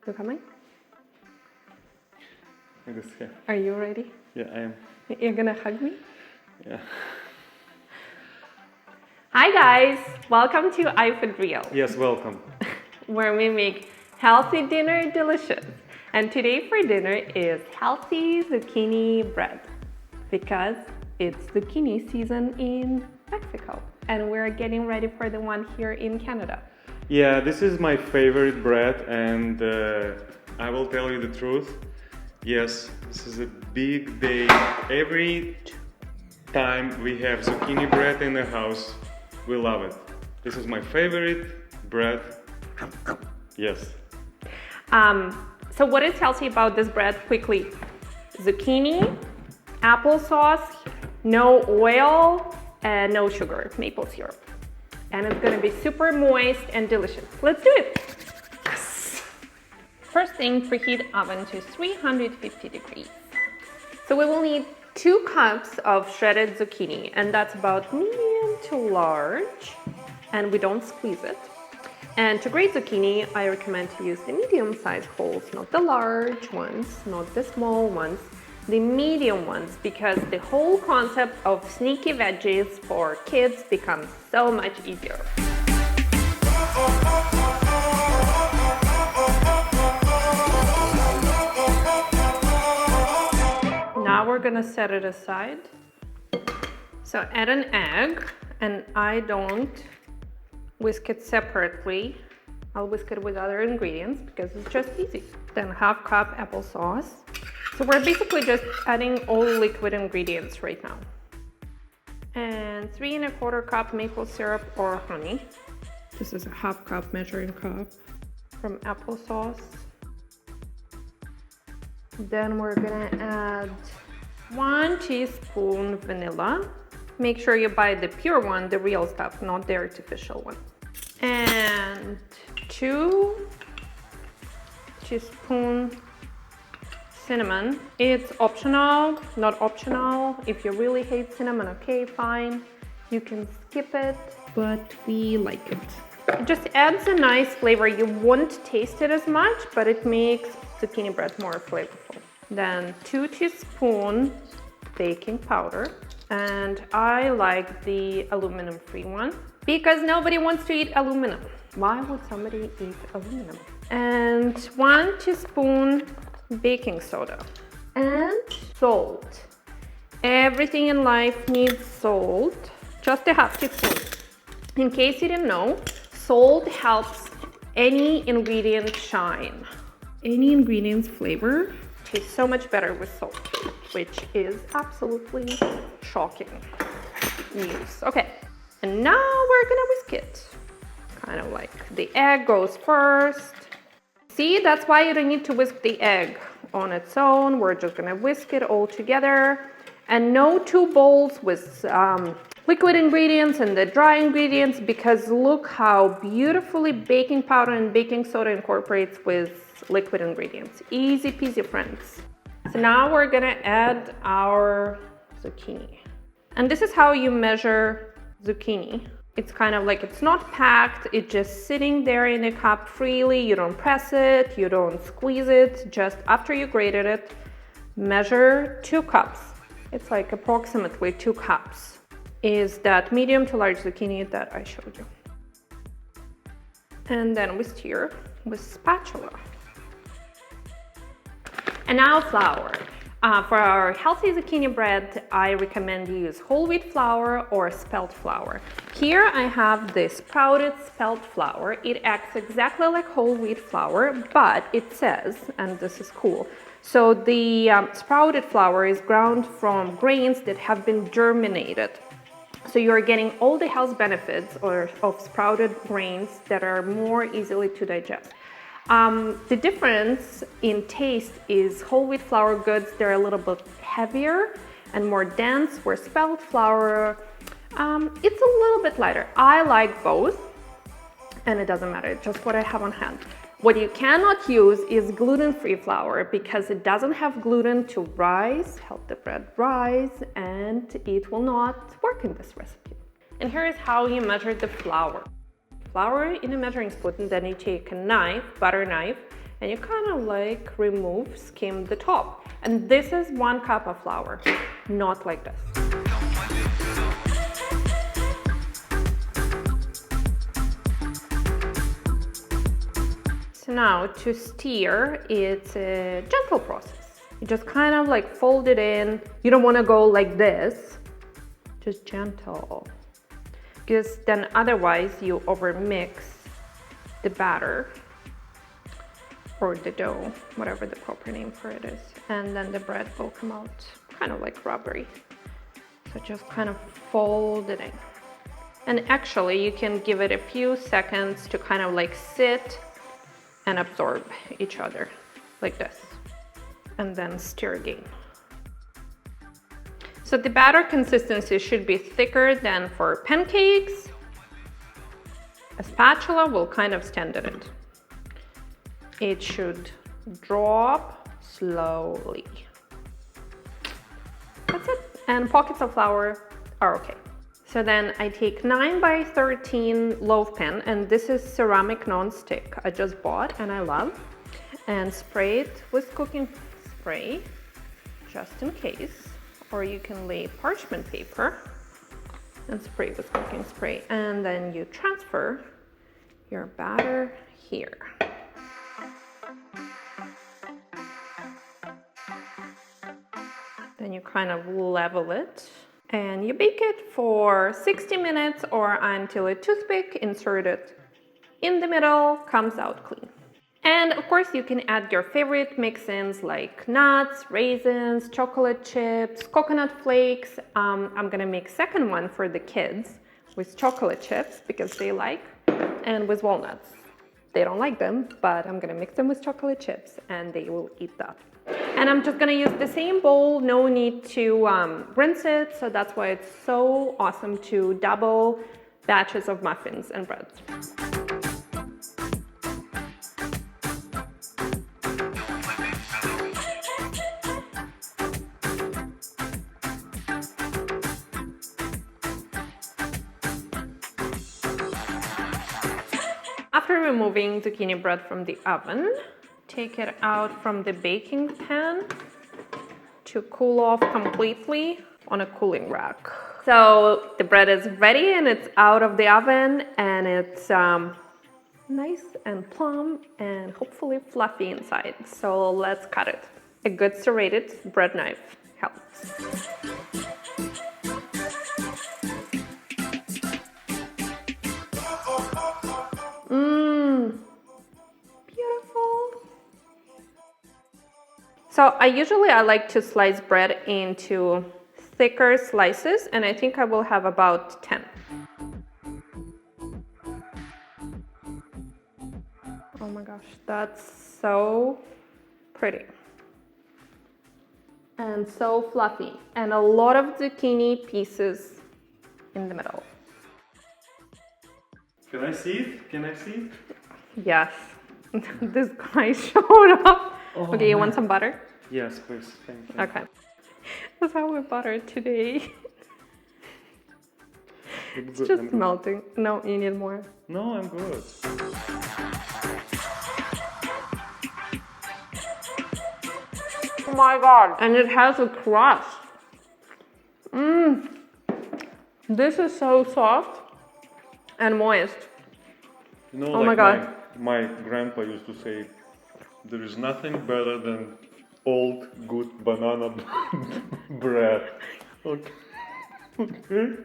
You coming? I guess, yeah. Are you ready? Yeah, I am. You're gonna hug me? Yeah. Hi guys! Welcome to iFoodReal, Yes, welcome. where we make healthy dinner delicious. And today for dinner is healthy zucchini bread, because it's zucchini season in Mexico. And we're getting ready for the one here in Canada. Yeah, this is my favorite bread, and I will tell you the truth. Yes, this is a big day. Every time we have zucchini bread in the house, we love it. This is my favorite bread. Yes. So what is healthy about this bread? Quickly, zucchini, applesauce, no oil, and no sugar, maple syrup. And it's gonna be super moist and delicious. Let's do it. Yes. First thing, preheat oven to 350 degrees. So we will need 2 cups of shredded zucchini, and that's about medium to large, and we don't squeeze it. And to grate zucchini, I recommend to use the medium-sized holes, not the large ones, not the small ones, the medium ones, because the whole concept of sneaky veggies for kids becomes so much easier. Now we're gonna set it aside. So add an egg, and I don't whisk it separately. I'll whisk it with other ingredients because it's just easy. Then ½ cup applesauce. So we're basically just adding all liquid ingredients right now. And 3 1/4 cup maple syrup or honey. This is a ½ cup measuring cup from applesauce. Then we're gonna add 1 teaspoon vanilla. Make sure you buy the pure one, the real stuff, not the artificial one. And 2 teaspoons cinnamon. It's optional, not optional. If you really hate cinnamon, okay, fine. You can skip it, but we like it. It just adds a nice flavor. You won't taste it as much, but it makes zucchini bread more flavorful. Then 2 teaspoons baking powder. And I like the aluminum-free one because nobody wants to eat aluminum. Why would somebody eat aluminum? And 1 teaspoon baking soda and salt. Everything in life needs salt. Just a ½ teaspoon. In case you didn't know, salt helps any ingredient shine. Any ingredient's flavor tastes so much better with salt, which is absolutely shocking news. Okay, and now we're gonna whisk it. Kind of like the egg goes first. See, that's why you don't need to whisk the egg on its own. We're just gonna whisk it all together. And no 2 bowls with liquid ingredients and the dry ingredients, because look how beautifully baking powder and baking soda incorporates with liquid ingredients. Easy peasy, friends. So now we're gonna add our zucchini. And this is how you measure zucchini. It's kind of like, it's not packed, it's just sitting there in a cup freely. You don't press it, you don't squeeze it. Just after you grated it, measure 2 cups. It's like approximately 2 cups is that medium to large zucchini that I showed you. And then we stir with spatula. And now flour. For our healthy zucchini bread, I recommend you use whole wheat flour or spelt flour. Here I have the sprouted spelt flour. It acts exactly like whole wheat flour, but it says, and this is cool, so the sprouted flour is ground from grains that have been germinated. So you're getting all the health benefits of sprouted grains that are more easily to digest. The difference in taste is whole wheat flour goods, they're a little bit heavier and more dense, where spelt flour, it's a little bit lighter. I like both, and it doesn't matter, it's just what I have on hand. What you cannot use is gluten-free flour, because it doesn't have gluten to rise, help the bread rise, and it will not work in this recipe. And here is how you measure the flour. Flour in a measuring spoon, and then you take a knife, butter knife, and you kind of like skim the top. And this is 1 cup of flour, not like this. So now to stir, it's a gentle process. You just kind of like fold it in. You don't want to go like this, just gentle. Because then otherwise you overmix the batter or the dough, whatever the proper name for it is. And then the bread will come out kind of like rubbery. So just kind of fold it in. And actually you can give it a few seconds to kind of like sit and absorb each other like this, and then stir again. So the batter consistency should be thicker than for pancakes. A spatula will kind of stand in it. It should drop slowly. That's it. And pockets of flour are okay. So then I take 9 by 13 loaf pan, and this is ceramic non-stick I just bought and I love, and spray it with cooking spray just in case, or you can lay parchment paper and spray with cooking spray, and then you transfer your batter here. Then you kind of level it. And you bake it for 60 minutes or until a toothpick inserted in the middle comes out clean. And of course you can add your favorite mix-ins like nuts, raisins, chocolate chips, coconut flakes. I'm gonna make second one for the kids with chocolate chips because they like, and with walnuts. They don't like them, but I'm gonna mix them with chocolate chips and they will eat that. And I'm just gonna use the same bowl, no need to rinse it, so that's why it's so awesome to double batches of muffins and breads. After removing zucchini bread from the oven, take it out from the baking pan to cool off completely on a cooling rack. So the bread is ready and it's out of the oven, and it's nice and plump and hopefully fluffy inside. So let's cut it. A good serrated bread knife helps. Beautiful. So I like to slice bread into thicker slices, and I think I will have about 10. Oh my gosh, that's so pretty. And so fluffy. And a lot of zucchini pieces in the middle. Can I see it? Can I see it? Yes. This guy showed up. Oh, okay, you want some butter? Yes, please. Thank you. Okay. That's how we butter today. It's just melting. No, you need more. No, I'm good. Oh my god. And it has a crust. This is so soft and moist. You know, oh like my god. My grandpa used to say, there is nothing better than old good banana bread. Okay. Okay.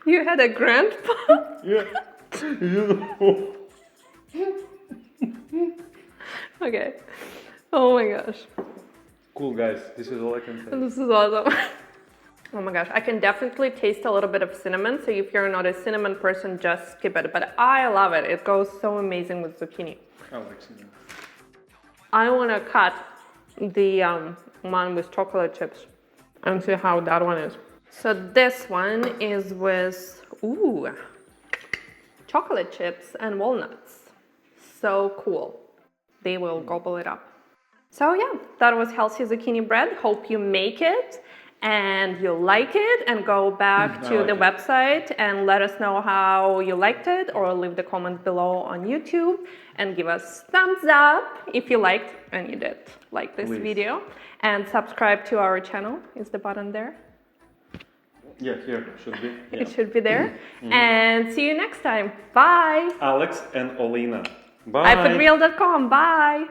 You had a grandpa? Yeah. You know. Okay. Oh my gosh. Cool, guys. This is all I can say. This is awesome. Oh my gosh. I can definitely taste a little bit of cinnamon. So if you're not a cinnamon person, just skip it. But I love it. It goes so amazing with zucchini. I like cinnamon. I want to cut the one with chocolate chips and see how that one is. So this one is with, chocolate chips and walnuts. So cool. They will gobble it up. So yeah, that was healthy zucchini bread. Hope you make it. and you like it, and go back to the website and let us know how you liked it, or leave the comment below on YouTube and give us thumbs up if you liked and you did like this video, and subscribe to our channel. Is the button there? Yeah, here should be. Yeah. It should be there. And see you next time. Bye. Alex and Olena. Bye. iFoodReal.com. Bye.